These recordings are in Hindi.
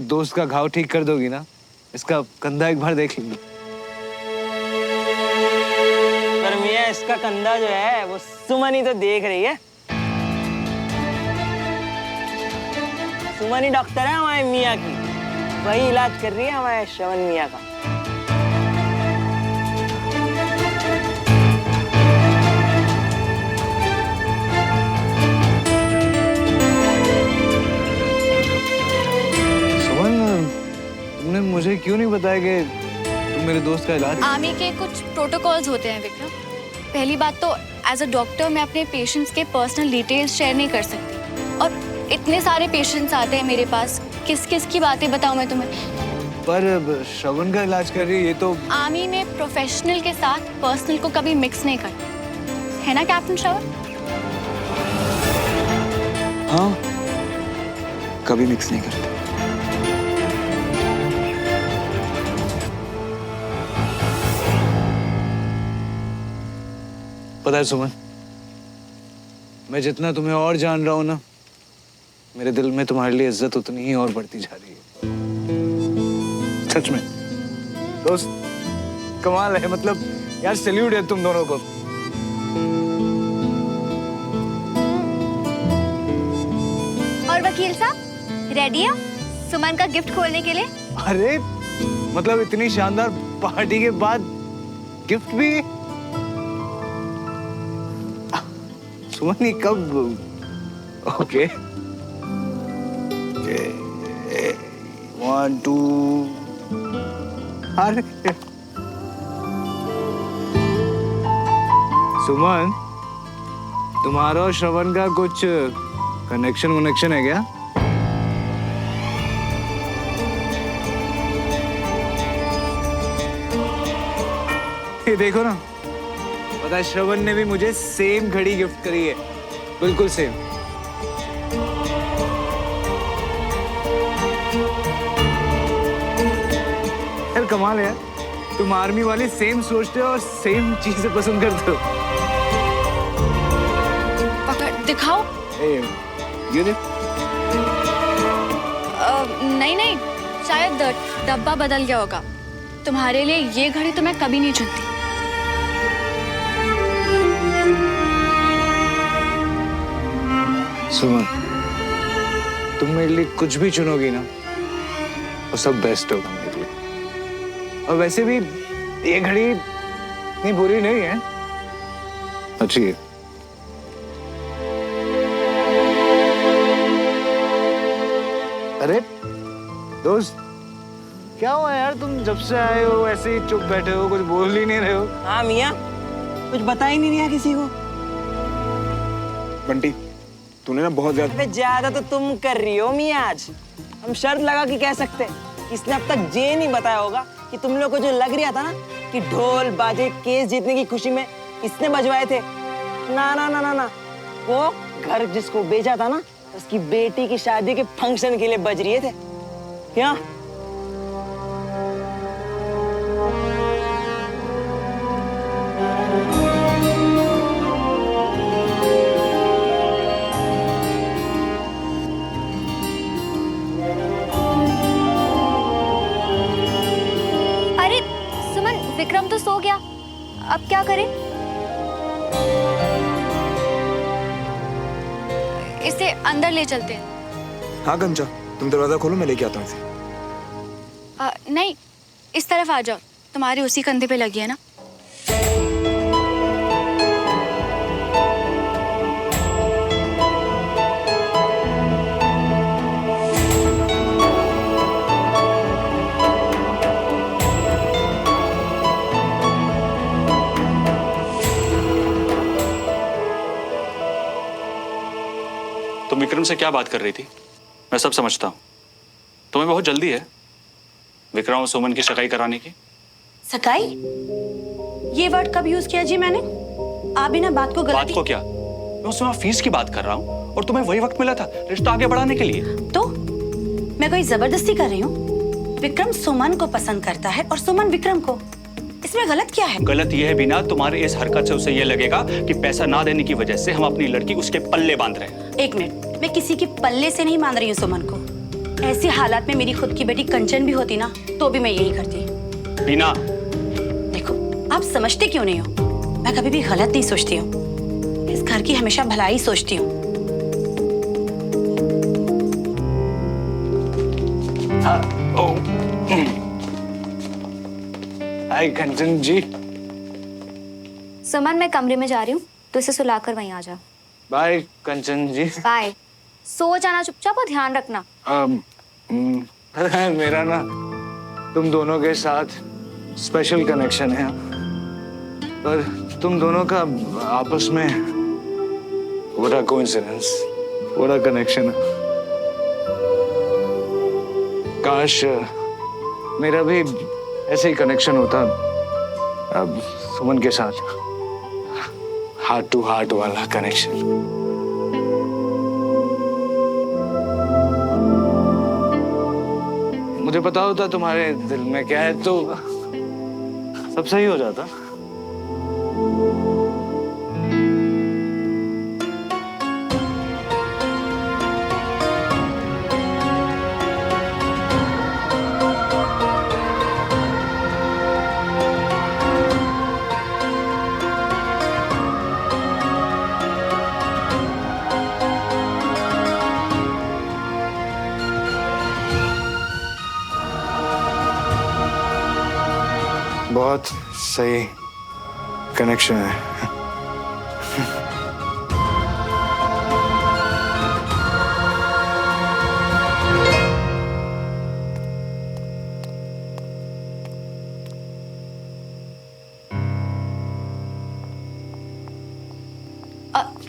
दोस्त का घाव ठीक कर दोगी ना? इसका कंधा एक बार देख लेंगे। पर मियाँ इसका कंधा जो है वो सुमन ही तो देख रही है। सुमन ही डॉक्टर है हमारे मियाँ की, वही इलाज कर रही है हमारे श्रवण मियाँ का। तुमने मुझे क्यों नहीं बताया कि तुम मेरे दोस्त का इलाज? आर्मी के कुछ प्रोटोकॉल्स होते हैं विक्रम। पहली बात तो एज अ डॉक्टर मैं अपने पेशेंट्स के पर्सनल डिटेल्स शेयर नहीं कर सकती, और इतने सारे पेशेंट्स आते हैं मेरे पास, किस किस की बातें बताऊं मैं तुम्हें। पर श्रवण का इलाज कर रही है, ये तो। आर्मी में प्रोफेशनल के साथ पर्सनल को कभी मिक्स नहीं करते, है ना कैप्टन श्रवण? हाँ, कभी मिक्स नहीं करते। पता है सुमन, मैं जितना तुम्हें और जान रहा हूं ना, मेरे दिल में तुम्हारे लिए इज्जत उतनी ही और बढ़ती जा रही है। सच में दोस्त, कमाल है। मतलब यार, सैल्यूट है तुम दोनों को। और वकील साहब रेडी है सुमन का गिफ्ट खोलने के लिए? अरे मतलब इतनी शानदार पार्टी के बाद गिफ्ट भी? सुमन ही कब? ओके, 1 2। अरे सुमन, तुम्हारा और श्रवण का कुछ कनेक्शन है क्या? ये देखो ना, पता है श्रवण ने भी मुझे सेम घड़ी गिफ्ट करी है, बिल्कुल सेम। यार कमाल है यार, तुम आर्मी वाले सेम सोचते हो और सेम चीजें पसंद करते हो। पकड़ दिखाओ। ये देख। नहीं, शायद डब्बा बदल गया होगा। तुम्हारे लिए ये घड़ी तो मैं कभी नहीं चुनती। सुमन, तुम मेरे लिए कुछ भी चुनोगी ना, वो सब बेस्ट होगा मेरे लिए। और वैसे भी ये घड़ी इतनी बुरी नहीं है, अच्छी है। अरे दोस्त, क्या हुआ यार? तुम जब से आए हो ऐसे ही चुप बैठे हो, कुछ बोल ही नहीं रहे हो। हाँ मियाँ, कुछ बता ही नहीं रहा किसी को। बंटी, तूने ना बहुत ज्यादा तो तुम कर रही हो मियाँ। आज हम शर्त लगा के कह सकते हैं, इसने अब तक ये नहीं बताया होगा कि तुम लोग को जो लग रहा था ना कि ढोल बाजे केस जीतने की खुशी में इसने बजवाए थे, ना ना ना ना ना, वो घर जिसको बेचा था ना, उसकी बेटी की शादी के फंक्शन के लिए बज रहे थे। क्या? विक्रम तो सो गया, अब क्या करें? इसे अंदर ले चलते हैं। हाँ कंचा, तुम दरवाजा खोलो, मैं लेके आता हूँ इसे। नहीं, इस तरफ आ जाओ, तुम्हारी उसी कंधे पे लगी है ना। तुम विक्रम से क्या बात कर रही थी? मैं सब समझता हूँ। तुम्हें बहुत जल्दी है विक्रम और सुमन की सगाई कराने की। सगाई? ये वर्ड कब यूज किया जी मैंने? आप भी ना बात को गलत। बात को क्या? मैं उसमें फीस की बात कर रहा हूँ और तुम्हें वही वक्त मिला था रिश्ता आगे बढ़ाने के लिए। तो मैं कोई जबरदस्ती कर रही हूँ? विक्रम सुमन को पसंद करता है और सुमन विक्रम को, इसमें गलत क्या है? गलत ये है बिना, तुम्हारे इस हरकत से उसे ये लगेगा कि पैसा ना देने की वजह से हम अपनी लड़की उसके पल्ले बांध रहे हैं। एक मिनट, मैं किसी के पल्ले से नहीं बांध रही हूँ सुमन को। ऐसे हालात में मेरी खुद की बेटी कंचन भी होती ना तो भी मैं यही करती। बीना, देखो, आप समझते क्यों नहीं हो? मैं कभी भी गलत नहीं सोचती हूँ। इस घर की हमेशा भलाई सोचती हूँ। हाय कंचन जी। सुमन, मैं कमरे में जा रही हूँ, तो इसे सुलाकर वहीं आ जा। बाय कंचन जी। बाय। सो जाना चुपचाप और ध्यान रखना। मेरा ना तुम दोनों के साथ स्पेशल कनेक्शन है, पर तुम दोनों का आपस में बड़ा कोइंसिडेंस, बड़ा कनेक्शन है। काश मेरा भी ऐसे ही कनेक्शन होता अब सुमन के साथ, हार्ट टू हार्ट वाला कनेक्शन। मुझे पता होता तुम्हारे दिल में क्या है तो सब सही हो जाता। बहुत सही कनेक्शन है।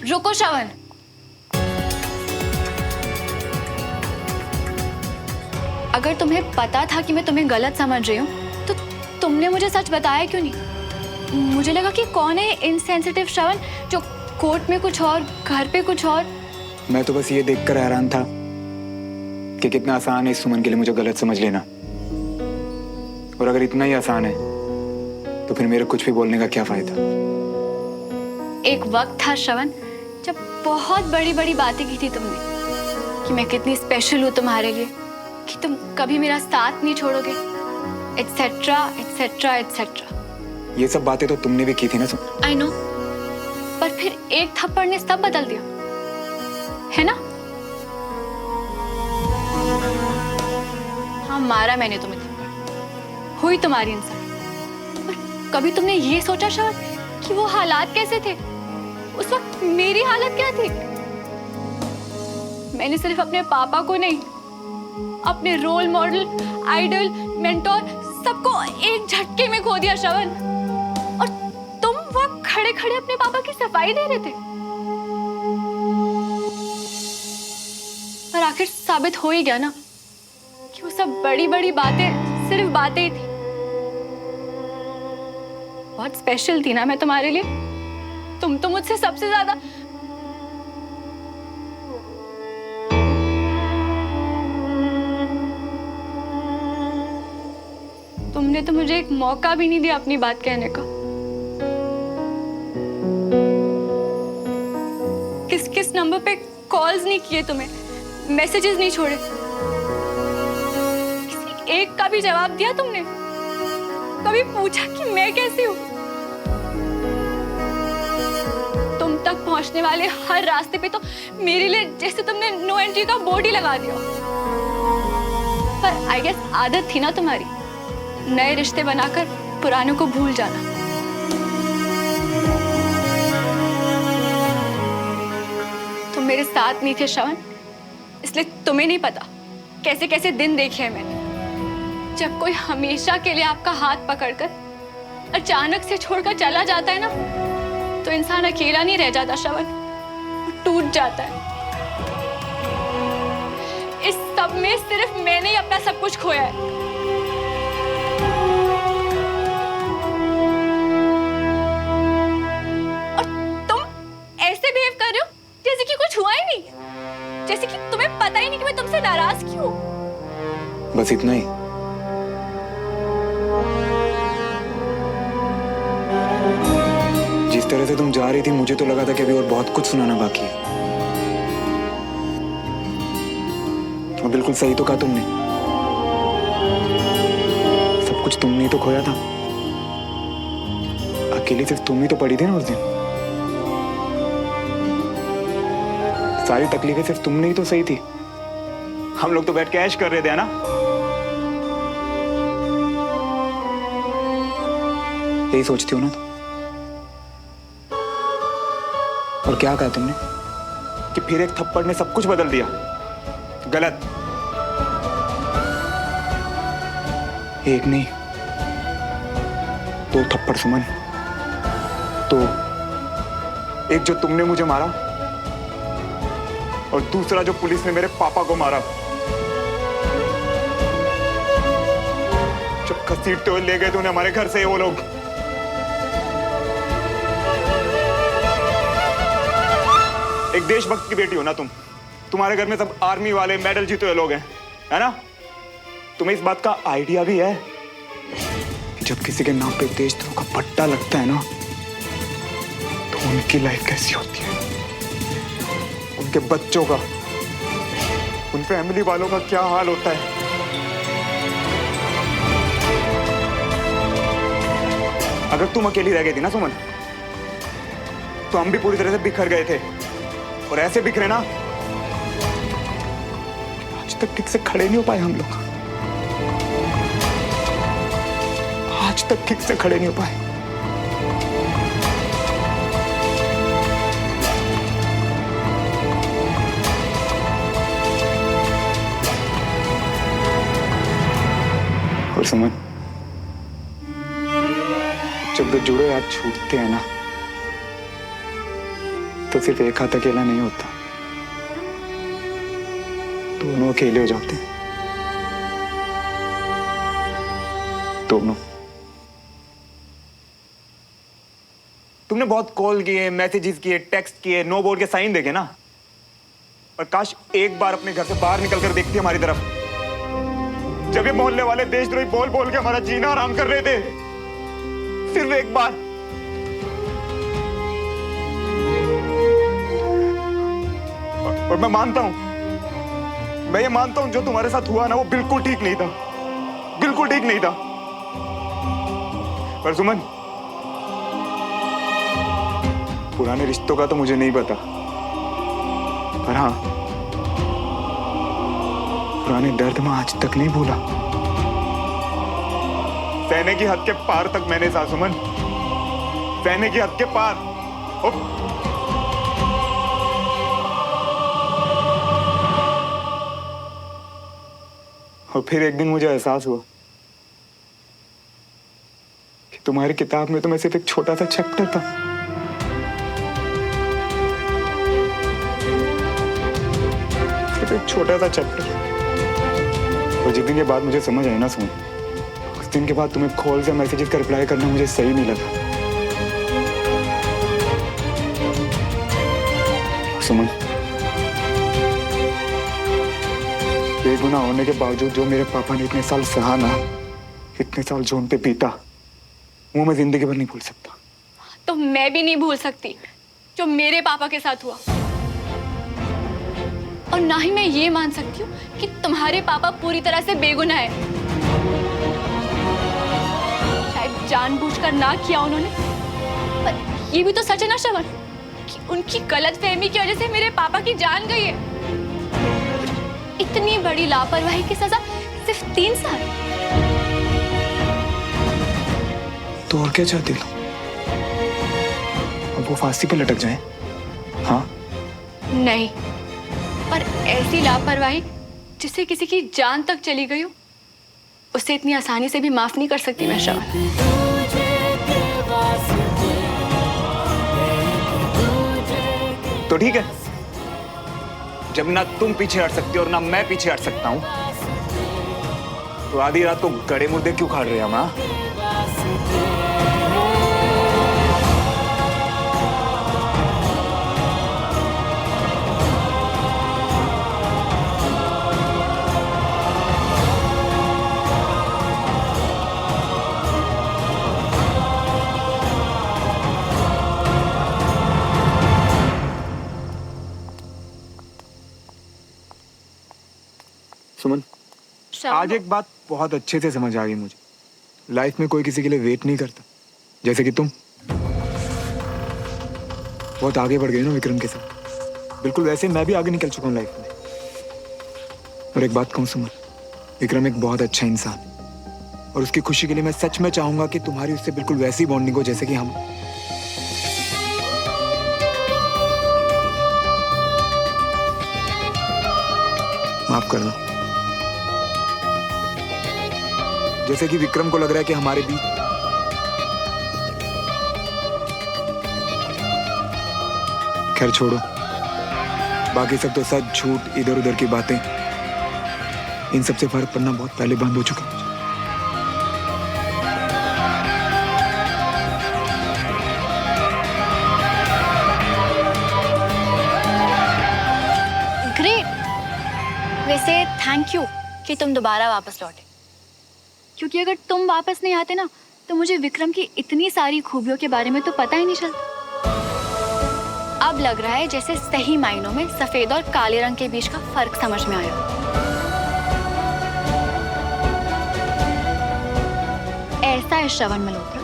रुको श्रवण, अगर तुम्हें पता था कि मैं तुम्हें गलत समझ रही हूँ तो तुमने मुझे सच बताया क्यों नहीं? मुझे लगा कि कौन है इनसेंसिटिव श्रवण जो कोर्ट में कुछ और, घर पे कुछ और। मैं तो बस ये देखकर हैरान था कि कितना आसान है इस सुमन के लिए मुझे गलत समझ लेना। और अगर इतना ही आसान है तो फिर मेरे कुछ भी बोलने का क्या फायदा? एक वक्त था श्रवण जब बहुत बड़ी बड़ी बातें की थी तुमने कि मैं कितनी स्पेशल हूँ तुम्हारे लिए, कि तुम कभी मेरा साथ नहीं छोड़ोगे, एटसेट्रा एटसेट्रा एटसेट्रा। ये सब बातें तो तुमने भी की थी ना सुमन। आई नो, पर फिर एक थप्पड़ ने सब बदल दिया, है ना? हाँ, मारा मैंने तुम्हें थप्पड़, हुई तुम्हारी इंसान। पर कभी तुमने ये सोचा शायद कि वो हालात कैसे थे? उस वक्त मेरी हालत क्या थी? मैंने सिर्फ अपने पापा को नहीं, अपने रोल मॉडल, आइडल, मेंटोर सबको एक झटके में खो दिया श्रवण। और तुम वहां खड़े खड़े अपने पापा की सफाई दे रहे थे। पर आखिर साबित हो ही गया ना कि वो सब बड़ी बड़ी बातें सिर्फ बातें ही थी। बहुत स्पेशल थी ना मैं तुम्हारे लिए। तुम तो मुझसे सबसे ज्यादा। तुमने तो मुझे एक मौका भी नहीं दिया अपनी बात कहने का। किस किस नंबर पे कॉल्स नहीं किए तुम्हें, मैसेजेस नहीं छोड़े, किसी एक का भी जवाब दिया तुमने? कभी पूछा कि मैं कैसी हूं? तुम तक पहुंचने वाले हर रास्ते पे तो मेरे लिए जैसे तुमने नो एंट्री का बोर्ड ही लगा दिया। पर आई गेस आदत थी ना तुम्हारी नए रिश्ते बनाकर पुरानों को भूल जाना। तुम मेरे साथ नहीं थे श्रवण, इसलिए तुम्हें नहीं पता कैसे कैसे दिन देखे हैं मैंने। जब कोई हमेशा के लिए आपका हाथ पकड़कर अचानक से छोड़कर चला जाता है ना, तो इंसान अकेला नहीं रह जाता श्रवण, टूट जाता है। इस सब में सिर्फ मैंने ही अपना सब कुछ खोया है। और तुम ऐसे बिहेव कर रहे हो जैसे कि कुछ हुआ ही नहीं, जैसे कि तुम्हें पता ही नहीं कि मैं तुमसे नाराज क्यों हूं। बस इतना ही? जिस तरह से तुम जा रही थी मुझे तो लगा था कि अभी और बहुत कुछ सुनाना बाकी है। और और बिल्कुल सही तो कहा तुमने, सब कुछ तुमने ही तो खोया था। अकेली सिर्फ तुम ही तो पड़ी थी ना उस दिन। सारी तकलीफें सिर्फ तुमने ही तो सही थी। हम लोग तो बैठ के ऐश कर रहे थे, है ना? यही सोचती हो ना तुम? और क्या कहा तुमने कि फिर एक थप्पड़ ने सब कुछ बदल दिया? गलत। एक नहीं, दो थप्पड़ सुमन। तो एक जो तुमने मुझे मारा और दूसरा जो पुलिस ने मेरे पापा को मारा। जब घसीटते हुए ले गए थे उन्हें हमारे घर से वो लोग। एक देशभक्त की बेटी हो ना तुम। तुम्हारे घर में सब आर्मी वाले मेडल जीते हुए लोग हैं, है ना? तुम्हें इस बात का आइडिया भी है कि जब किसी के नाम पे देशद्रोह का पट्टा लगता है ना, तो उनकी लाइफ कैसी होती है, उनके बच्चों का, उन फैमिली वालों का क्या हाल होता है। अगर तुम अकेली रह गई थी ना सुमन, तो हम भी पूरी तरह से बिखर गए थे। और ऐसे बिखरे ना, आज तक ठीक से खड़े नहीं हो पाए हम लोग। आज तक ठीक से खड़े नहीं हो पाए। और सुमन, जब दो जुड़े हाथ छूटते हैं ना, तो सिर्फ एक हाथ अकेला नहीं होता, दोनों अकेले हो जाते हैं। दोनों। तुमने बहुत कॉल किए, मैसेजेस किए, टेक्स्ट किए, नो बोर्ड के साइन देखे ना, पर काश एक बार अपने घर से बाहर निकल कर देखती हमारी तरफ। जब ये मोहल्ले वाले देशद्रोही बोल बोल के हमारा जीना आराम कर रहे थे, सिर्फ एक बार। और मैं मानता हूं, मैं ये मानता हूं जो तुम्हारे साथ हुआ ना, वो बिल्कुल ठीक नहीं था, बिल्कुल ठीक नहीं था। पर सुमन, पुराने रिश्तों का तो मुझे नहीं पता, पर हाँ, पुराने दर्द में आज तक नहीं भूला। सहने की हद के पार तक मैंने सहा सुमन, सहने की हद के पार। और फिर एक दिन मुझे एहसास हुआ कि तुम्हारी किताब में तो मैं सिर्फ एक छोटा सा चैप्टर था। सिर्फ एक छोटा सा चैप्टर। और जिस दिन ये बात मुझे समझ आई ना सुन, उस दिन के बाद तुम्हें कॉल या मैसेजेस का रिप्लाई करना मुझे सही नहीं लगा। सुमन, बेगुनाह होने के बावजूद जो मेरे पापा ने इतने साल सहा ना, इतने साल जो उन पे पीता, वो मैं जिंदगी भर नहीं भूल सकता। तो मैं भी नहीं भूल सकती जो मेरे पापा के साथ हुआ, और ना ही मैं ये मान सकती हूँ कि तुम्हारे पापा पूरी तरह से बेगुनाह है। शायद जानबूझकर ना किया उन्होंने, पर ये भी तो सच है ना श्रवण कि उनकी गलतफहमी की वजह से मेरे पापा की जान गई है। इतनी बड़ी लापरवाही की सजा सिर्फ 3 साल। तो और क्या चाहती हो? अब वो फांसी पे लटक जाए? हाँ? नहीं, पर ऐसी लापरवाही जिससे किसी की जान तक चली गई हो, उसे इतनी आसानी से भी माफ नहीं कर सकती मैं श्रवण। तो ठीक है, जब ना तुम पीछे हट सकती हो और ना मैं पीछे हट सकता हूं, तो आधी रात को गड़े मुर्दे क्यों खाड़ रहे हम? आज एक बात बहुत अच्छे से समझ आ गई मुझे। लाइफ में कोई किसी के लिए वेट नहीं करता, जैसे कि तुम बहुत आगे बढ़ गई ना विक्रम के साथ। बिल्कुल वैसे मैं भी आगे निकल चुका हूँ लाइफ में। और एक बात कहूँ सुमन, विक्रम एक बहुत अच्छा इंसान है और उसकी खुशी के लिए मैं सच में चाहूंगा कि तुम्हारी उससे बिल्कुल वैसी बॉन्डिंग हो जैसे कि हम। माफ कर दो। जैसे कि विक्रम को लग रहा है कि हमारे बीच खैर छोड़ो, बाकी सब तो सच झूठ इधर उधर की बातें, इन सब से फर्क पड़ना बहुत पहले बंद हो चुका है। ग्रेट। वैसे थैंक यू कि तुम दोबारा वापस लौटे, क्योंकि अगर तुम वापस नहीं आते ना तो मुझे विक्रम की इतनी सारी खूबियों के बारे में तो पता ही नहीं चलता। अब लग रहा है जैसे सही मायनों में सफेद और काले रंग के बीच का फर्क समझ में आया। ऐसा है श्रवण मल्होत्रा,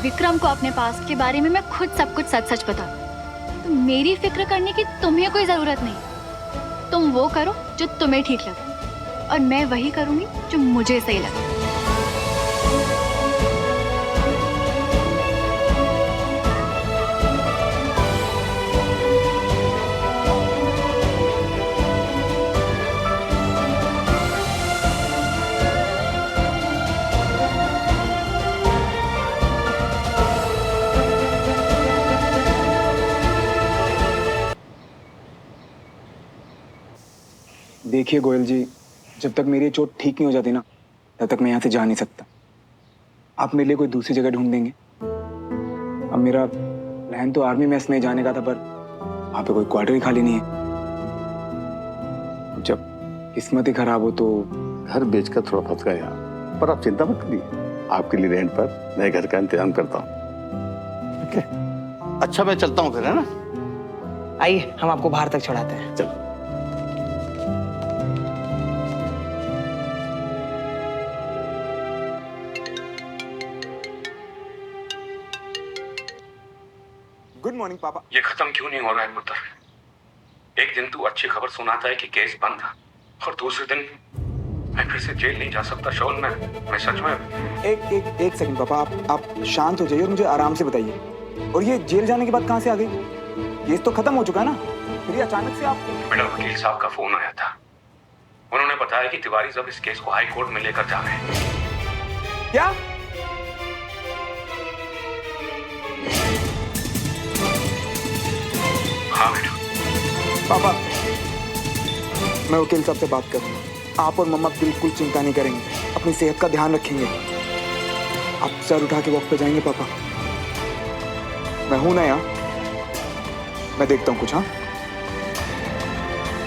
विक्रम को अपने पास्ट के बारे में मैं खुद सब कुछ सच सच बता दूं। तो मेरी फिक्र करने की तुम्हें कोई जरूरत नहीं। तुम वो करो जो तुम्हें ठीक लगे और मैं वही करूंगी जो मुझे सही लगे। देखिए गोयल जी, जब तक मेरी चोट ठीक नहीं हो जाती ना तब तक मैं यहाँ से जा नहीं सकता। आप मेरे लिए कोई दूसरी जगह ढूंढ देंगे। अब मेरा प्लान तो आर्मी मेस में जाने का था, पर वहाँ पे कोई क्वार्टर ही खाली नहीं है। जब किस्मत ही खराब हो तो घर बेचकर थोड़ा फंस गया यहाँ, पर आप चिंता मत करिए, आपके लिए रेंट पर नए घर का इंतजाम करता हूँ। ठीक है, अच्छा मैं चलता हूँ फिर, है ना? आइए हम आपको बाहर तक चढ़ाते हैं। चलो। गुड मॉर्निंग पापा। ये खत्म क्यों नहीं हो रहा है पुत्र? एक दिन तू अच्छी खबर सुनाता है कि केस बंद था और दूसरे दिन मैं फिर से जेल नहीं जा सकता। शोन मैं सच में। एक सेकंड पापा, आप शांत हो जाइए और मुझे आराम से बताइए। और ये जेल जाने की बात कहाँ से आ गई? केस तो खत्म हो चुका है ना, फिर ये अचानक से आप? बेटा वकील साहब का फोन आया था, उन्होंने बताया कि तिवारी साहब इस केस को हाई कोर्ट में लेकर जा रहे हैं। क्या? हाँ बेटा। पापा मैं वकील साहब से बात करूंगा। आप और मम्मा बिल्कुल चिंता नहीं करेंगे, अपनी सेहत का ध्यान रखेंगे। आप सर उठा के वॉक पे जाएंगे पापा। मैं हूं ना यहाँ, मैं देखता हूँ कुछ। हाँ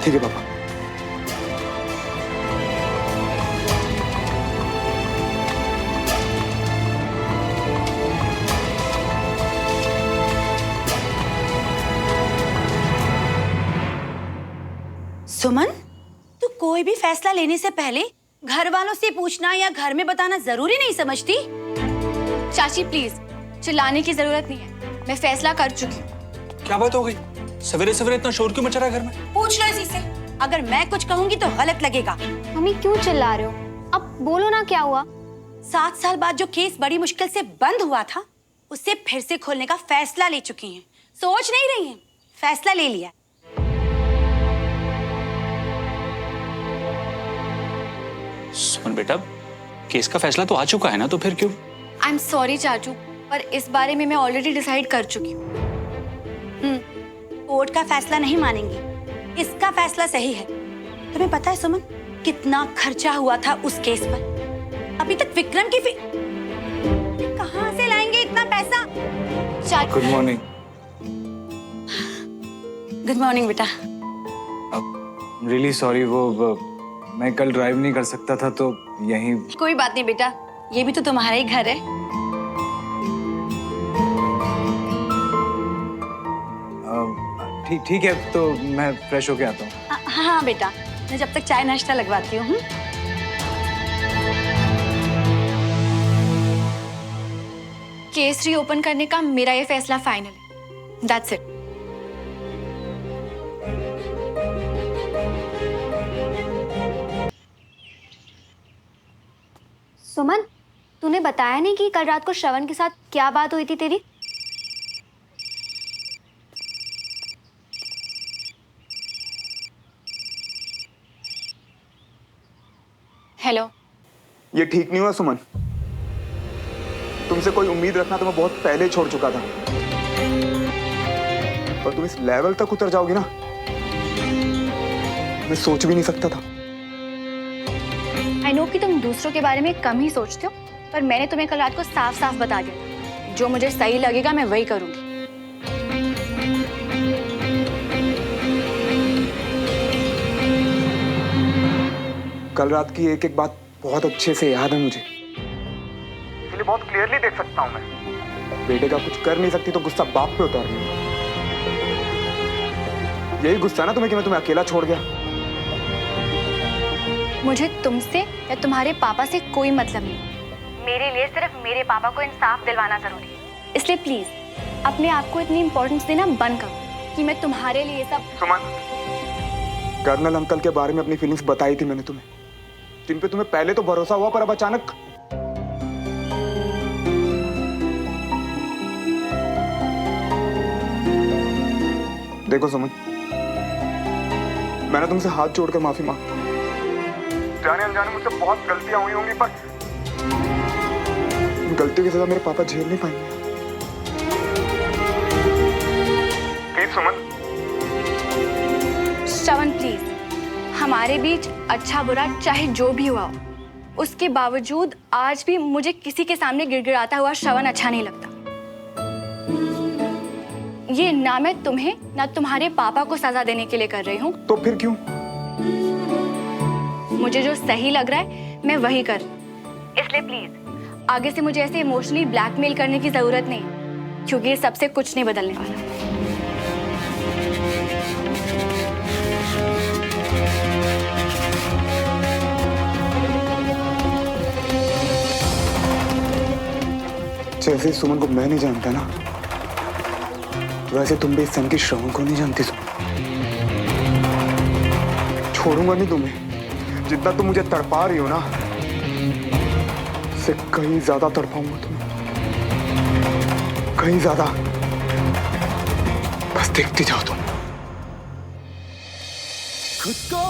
ठीक है पापा। सुमन, तू कोई भी फैसला लेने से पहले घर वालों से पूछना या घर में बताना जरूरी नहीं समझती? चाची प्लीज, चिल्लाने की जरूरत नहीं है, मैं फैसला कर चुकी हूँ। क्या बात हो गई? सवेरे सवेरे इतना शोर क्यों मचा रहा है घर में? पूछ लो इसी से। अगर मैं कुछ कहूंगी तो गलत लगेगा। मम्मी क्यों चिल्ला रहे हो? अब बोलो ना क्या हुआ? 7 साल बाद जो केस बड़ी मुश्किल से बंद हुआ था, उसे फिर से खोलने का फैसला ले चुकी हैं। सोच नहीं रही हैं, फैसला ले लिया। सुमन बेटा, केस का फैसला तो आ चुका है ना, तो फिर क्यों? आई एम सॉरी चाचू, पर इस बारे में मैं ऑलरेडी डिसाइड कर चुकी हूँ। कोर्ट का फैसला नहीं मानेंगी, इसका फैसला सही है। तुम्हें पता है सुमन, कितना खर्चा हुआ था उस केस पर? अभी तक विक्रम की कहाँ से लाएंगे इतना पैसा? चाचू गुड मॉर्निंग। गुड मॉर्निंग बेटा। रियली सॉरी, वो मैं कल ड्राइव नहीं कर सकता था तो यहीं। कोई बात नहीं बेटा, ये भी तो तुम्हारा ही घर है। ठीक है, तो मैं फ्रेश होके आता हूँ। हाँ बेटा, मैं जब तक चाय नाश्ता लगवाती हूँ। केस रीओपन करने का मेरा ये फैसला फाइनल है। That's it. सुमन, तूने बताया नहीं कि कल रात को श्रवण के साथ क्या बात हुई थी तेरी? हेलो। ये ठीक नहीं हुआ सुमन। तुमसे कोई उम्मीद रखना तो मैं बहुत पहले छोड़ चुका था, पर तुम इस लेवल तक उतर जाओगी ना, मैं सोच भी नहीं सकता था। आई नो कि तुम दूसरों के बारे में कम ही सोचते हो, पर मैंने तुम्हें कल रात को साफ साफ बता दिया, जो मुझे सही लगेगा मैं वही करूंगी। कल रात की एक एक बात बहुत अच्छे से याद है मुझे, इसलिए बहुत क्लियरली देख सकता हूं मैं। बेटे का कुछ कर नहीं सकती तो गुस्सा बाप पे उतार रही। यही गुस्सा ना तुम्हें कि मैं तुम्हें अकेला छोड़ गया। मुझे तुमसे या तुम्हारे पापा से कोई मतलब नहीं। मेरे लिए सिर्फ मेरे पापा को इंसाफ दिलवाना जरूरी है। इसलिए प्लीज अपने आप को इतनी इंपॉर्टेंस देना बंद करो कि मैं तुम्हारे लिए सब। सुमन, कर्नल अंकल के बारे में अपनी फीलिंग्स बताई थी मैंने तुम्हें, जिन पे तुम्हें पहले तो भरोसा हुआ, पर अब अचानक। देखो सुमन, मैंने तुमसे हाथ जोड़कर माफी मांगी। जाने अनजाने मुझसे बहुत गलतियां हुई होंगी, पर गलतियों की सजा मेरे पापा झेल नहीं पाएंगे। Please Suman. श्रवण प्लीज, हमारे बीच अच्छा बुरा चाहे जो भी हुआ हो, उसके बावजूद आज भी मुझे किसी के सामने गिड़गिड़ाता हुआ श्रवण अच्छा नहीं लगता। ये ना मैं तुम्हें ना तुम्हारे पापा को सजा देने के लिए कर रही हूँ। तो फिर क्यों? मुझे जो सही लग रहा है मैं वही कर। इसलिए प्लीज आगे से मुझे ऐसे इमोशनली ब्लैकमेल करने की जरूरत नहीं, क्योंकि ये सबसे कुछ नहीं बदलने वाला। जैसे सुमन को मैं नहीं जानता ना, वैसे तुम भी इस सन की श्रवण को नहीं जानती। छोड़ूंगा नहीं तुम्हें। जितना तुम मुझे तड़पा रही हो ना, उससे कहीं ज्यादा तड़पाऊंगा तुम्हें, कहीं ज्यादा। बस देखती जाओ तुम। खुद को